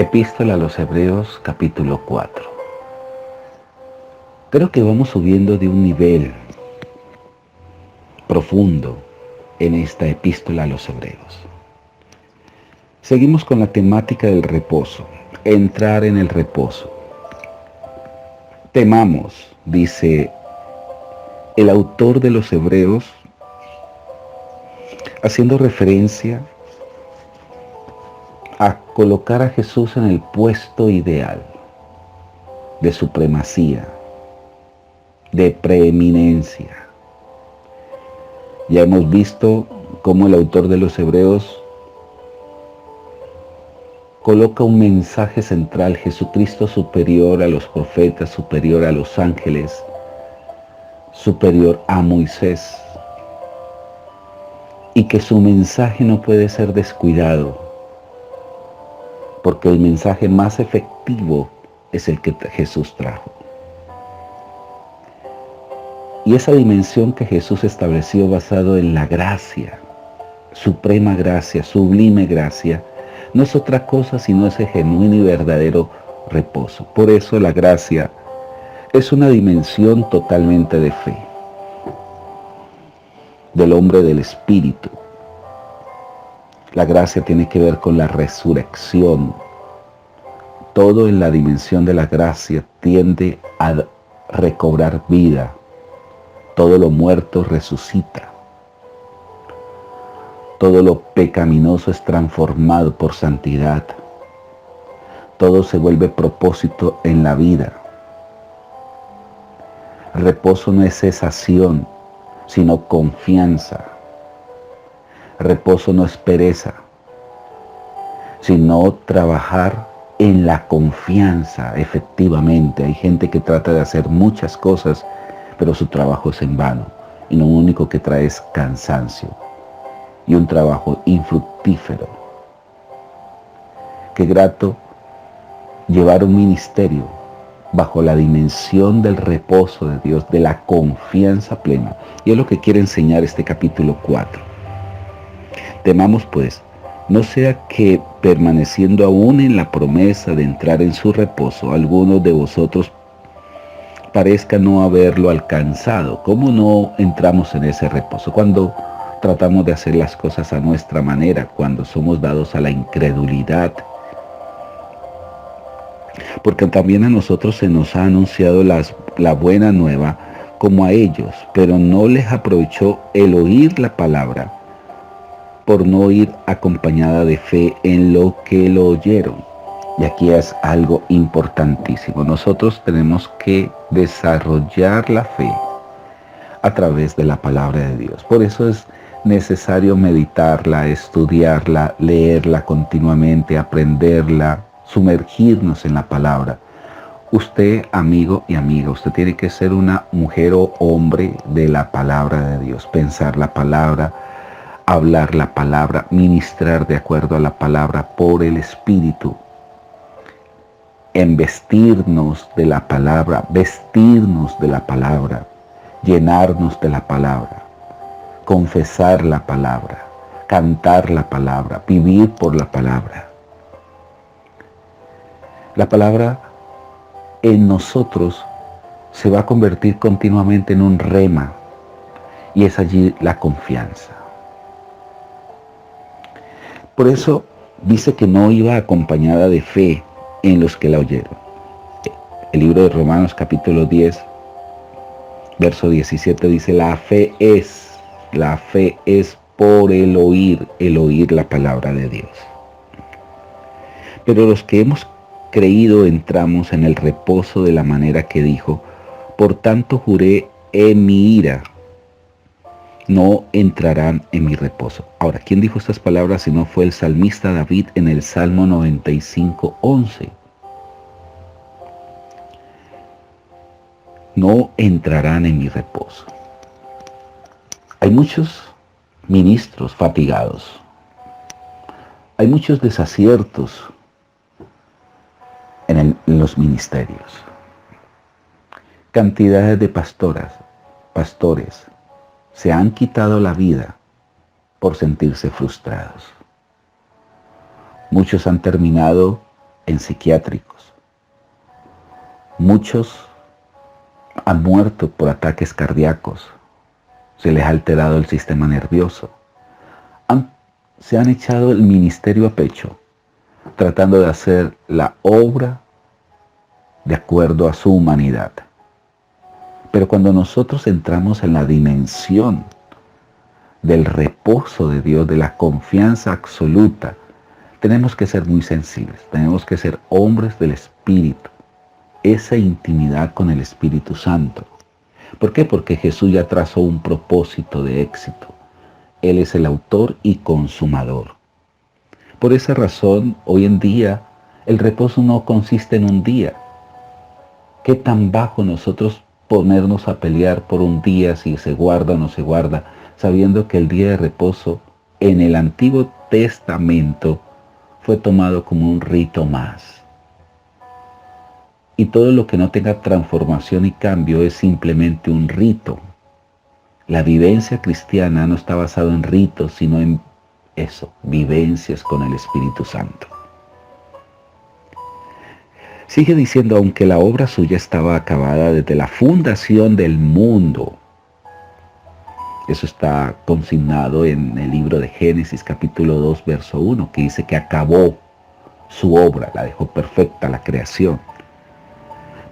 Epístola a los Hebreos, capítulo 4. Creo que vamos subiendo de un nivel profundo en esta epístola a los Hebreos. Seguimos con la temática del reposo, entrar en el reposo. Temamos, dice el autor de los Hebreos, haciendo referencia a colocar a Jesús en el puesto ideal de supremacía, de preeminencia. Ya hemos visto cómo el autor de los Hebreos coloca un mensaje central: Jesucristo superior a los profetas, superior a los ángeles, superior a Moisés, y que su mensaje no puede ser descuidado, porque el mensaje más efectivo es el que Jesús trajo. Y esa dimensión que Jesús estableció basado en la gracia, suprema gracia, sublime gracia, no es otra cosa sino ese genuino y verdadero reposo. Por eso la gracia es una dimensión totalmente de fe, del hombre del espíritu. La gracia tiene que ver con la resurrección. Todo en la dimensión de la gracia tiende a recobrar vida. Todo lo muerto resucita. Todo lo pecaminoso es transformado por santidad. Todo se vuelve propósito en la vida. Reposo no es cesación, sino confianza. Reposo no es pereza, sino trabajar en la confianza. Efectivamente, hay gente que trata de hacer muchas cosas, pero su trabajo es en vano, y lo único que trae es cansancio y un trabajo infructífero. Qué grato llevar un ministerio bajo la dimensión del reposo de Dios, de la confianza plena. Y es lo que quiere enseñar este capítulo 4. Temamos pues, no sea que permaneciendo aún en la promesa de entrar en su reposo, algunos de vosotros parezca no haberlo alcanzado. ¿Cómo no entramos en ese reposo? Cuando tratamos de hacer las cosas a nuestra manera, cuando somos dados a la incredulidad. Porque también a nosotros se nos ha anunciado la buena nueva como a ellos, pero no les aprovechó el oír la palabra, por no ir acompañada de fe en lo que lo oyeron. Y aquí es algo importantísimo. Nosotros tenemos que desarrollar la fe a través de la palabra de Dios. Por eso es necesario meditarla, estudiarla, leerla continuamente, aprenderla, sumergirnos en la palabra. Usted, amigo y amiga, usted tiene que ser una mujer o hombre de la palabra de Dios. Pensar la palabra, hablar la palabra, ministrar de acuerdo a la palabra por el Espíritu. Embestirnos de la palabra, vestirnos de la palabra, llenarnos de la palabra, confesar la palabra, cantar la palabra, vivir por la palabra. La palabra en nosotros se va a convertir continuamente en un rema, y es allí la confianza. Por eso dice que no iba acompañada de fe en los que la oyeron. El libro de Romanos capítulo 10, verso 17 dice: la fe es por el oír la palabra de Dios. Pero los que hemos creído entramos en el reposo de la manera que dijo: por tanto juré en mi ira, no entrarán en mi reposo. Ahora, ¿quién dijo estas palabras si no fue el salmista David en el Salmo 95:11? No entrarán en mi reposo. Hay muchos ministros fatigados. Hay muchos desaciertos en los ministerios. Cantidades de pastores se han quitado la vida por sentirse frustrados. Muchos han terminado en psiquiátricos. Muchos han muerto por ataques cardíacos. Se les ha alterado el sistema nervioso. Se han echado el ministerio a pecho, tratando de hacer la obra de acuerdo a su humanidad. Pero cuando nosotros entramos en la dimensión del reposo de Dios, de la confianza absoluta, tenemos que ser muy sensibles, tenemos que ser hombres del Espíritu, esa intimidad con el Espíritu Santo. ¿Por qué? Porque Jesús ya trazó un propósito de éxito. Él es el autor y consumador. Por esa razón, hoy en día, el reposo no consiste en un día. ¿Qué tan bajo nosotros ponernos a pelear por un día si se guarda o no se guarda, sabiendo que el día de reposo en el Antiguo Testamento fue tomado como un rito más? Y todo lo que no tenga transformación y cambio es simplemente un rito. La vivencia cristiana no está basada en ritos, sino en eso, vivencias con el Espíritu Santo. Sigue diciendo, aunque la obra suya estaba acabada desde la fundación del mundo. Eso está consignado en el libro de Génesis capítulo 2, verso 1, que dice que acabó su obra, la dejó perfecta, la creación.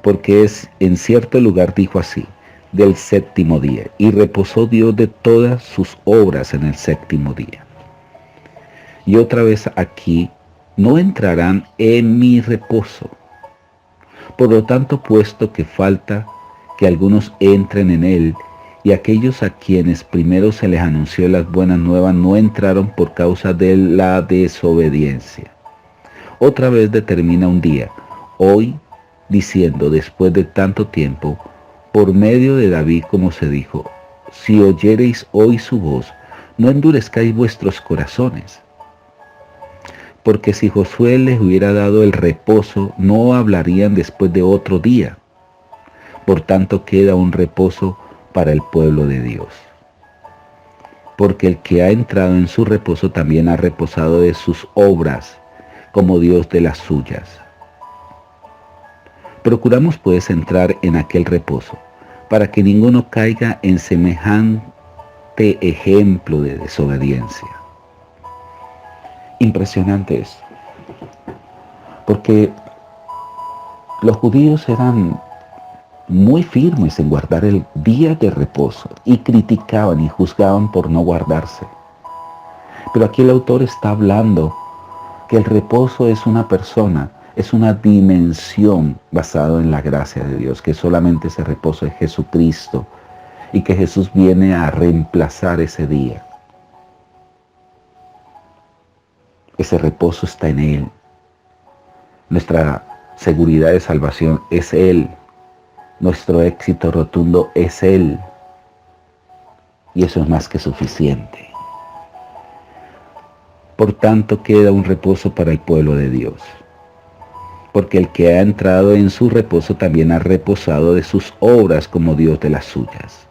Porque en cierto lugar dijo así, del séptimo día, y reposó Dios de todas sus obras en el séptimo día. Y otra vez aquí, no entrarán en mi reposo. Por lo tanto, puesto que falta que algunos entren en él, y aquellos a quienes primero se les anunció las buenas nuevas no entraron por causa de la desobediencia. Otra vez determina un día, hoy, diciendo después de tanto tiempo, por medio de David, como se dijo, si oyereis hoy su voz, no endurezcáis vuestros corazones. Porque si Josué les hubiera dado el reposo, no hablarían después de otro día. Por tanto, queda un reposo para el pueblo de Dios. Porque el que ha entrado en su reposo también ha reposado de sus obras, como Dios de las suyas. Procuramos pues entrar en aquel reposo, para que ninguno caiga en semejante ejemplo de desobediencia. Impresionante esto, porque los judíos eran muy firmes en guardar el día de reposo y criticaban y juzgaban por no guardarse. Pero aquí el autor está hablando que el reposo es una persona, es una dimensión basada en la gracia de Dios, que solamente ese reposo es Jesucristo y que Jesús viene a reemplazar ese día. Ese reposo está en Él. Nuestra seguridad de salvación es Él. Nuestro éxito rotundo es Él. Y eso es más que suficiente. Por tanto, queda un reposo para el pueblo de Dios. Porque el que ha entrado en su reposo también ha reposado de sus obras como Dios de las suyas.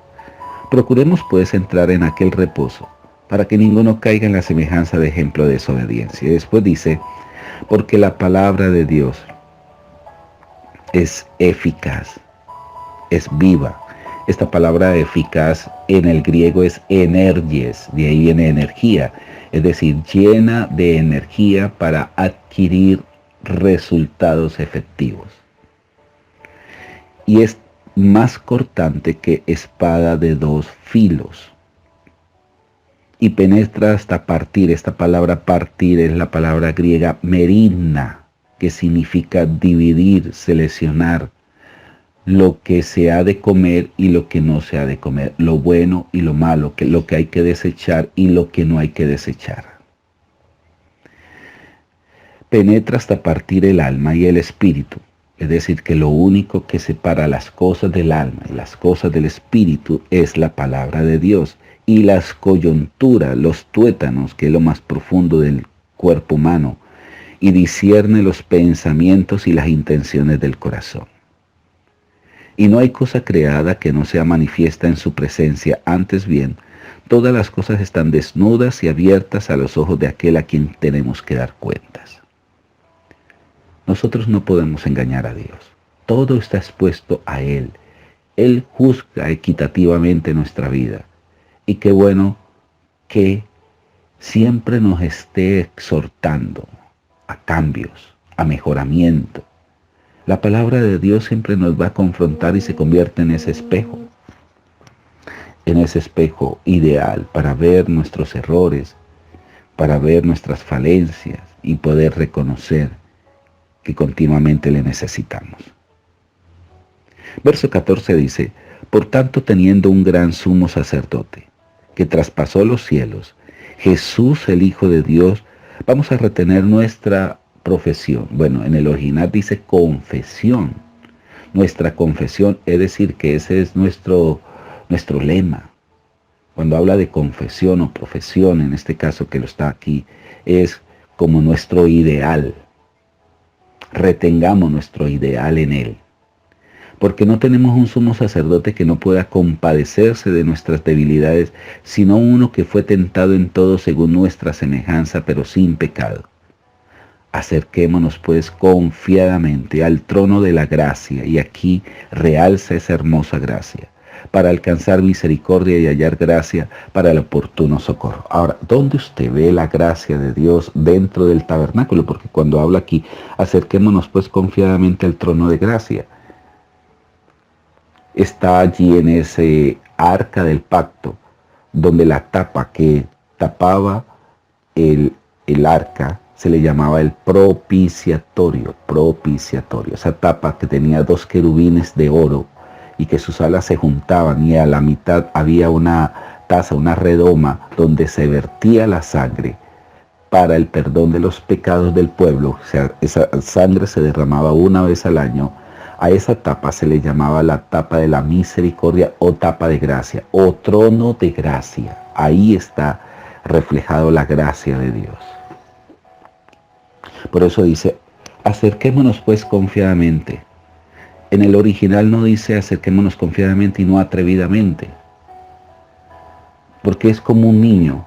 Procuremos pues entrar en aquel reposo, para que ninguno caiga en la semejanza de ejemplo de desobediencia. Y después dice, porque la palabra de Dios es eficaz, es viva. Esta palabra eficaz en el griego es energies, de ahí viene energía, es decir, llena de energía para adquirir resultados efectivos. Y es más cortante que espada de dos filos. Y penetra hasta partir. Esta palabra partir es la palabra griega merina, que significa dividir, seleccionar lo que se ha de comer y lo que no se ha de comer, lo bueno y lo malo, lo que hay que desechar y lo que no hay que desechar. Penetra hasta partir el alma y el espíritu, es decir, que lo único que separa las cosas del alma y las cosas del espíritu es la palabra de Dios, y las coyunturas, los tuétanos, que es lo más profundo del cuerpo humano, y discierne los pensamientos y las intenciones del corazón. Y no hay cosa creada que no sea manifiesta en su presencia, antes bien, todas las cosas están desnudas y abiertas a los ojos de aquel a quien tenemos que dar cuentas. Nosotros no podemos engañar a Dios. Todo está expuesto a Él. Él juzga equitativamente nuestra vida. Y qué bueno que siempre nos esté exhortando a cambios, a mejoramiento. La palabra de Dios siempre nos va a confrontar y se convierte en ese espejo ideal para ver nuestros errores, para ver nuestras falencias y poder reconocer que continuamente le necesitamos. Verso 14 dice, por tanto, teniendo un gran sumo sacerdote que traspasó los cielos, Jesús el Hijo de Dios, vamos a retener nuestra profesión. Bueno, en el original dice confesión. Nuestra confesión, es decir, que ese es nuestro lema. Cuando habla de confesión o profesión, en este caso que lo está aquí, es como nuestro ideal. Retengamos nuestro ideal en Él. Porque no tenemos un sumo sacerdote que no pueda compadecerse de nuestras debilidades, sino uno que fue tentado en todo según nuestra semejanza, pero sin pecado. Acerquémonos pues confiadamente al trono de la gracia, y aquí realza esa hermosa gracia, para alcanzar misericordia y hallar gracia para el oportuno socorro. Ahora, ¿dónde usted ve la gracia de Dios dentro del tabernáculo? Porque cuando habla aquí, acerquémonos pues confiadamente al trono de gracia, está allí en ese arca del pacto, donde la tapa que tapaba el arca se le llamaba el propiciatorio, esa tapa que tenía 2 querubines de oro y que sus alas se juntaban y a la mitad había una taza, una redoma donde se vertía la sangre para el perdón de los pecados del pueblo. O sea, esa sangre se derramaba una vez al año. A esa tapa se le llamaba la tapa de la misericordia o tapa de gracia o trono de gracia. Ahí está reflejado la gracia de Dios. Por eso dice, acerquémonos pues confiadamente. En el original no dice acerquémonos confiadamente y no atrevidamente. Porque es como un niño.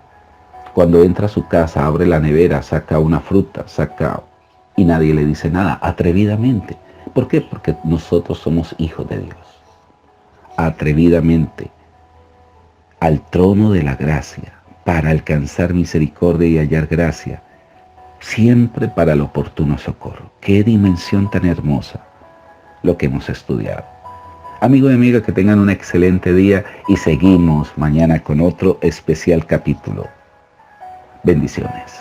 Cuando entra a su casa, abre la nevera, saca una fruta, y nadie le dice nada, atrevidamente. ¿Por qué? Porque nosotros somos hijos de Dios. Atrevidamente al trono de la gracia, para alcanzar misericordia y hallar gracia, siempre para el oportuno socorro. ¡Qué dimensión tan hermosa lo que hemos estudiado! Amigo y amiga, que tengan un excelente día y seguimos mañana con otro especial capítulo. Bendiciones.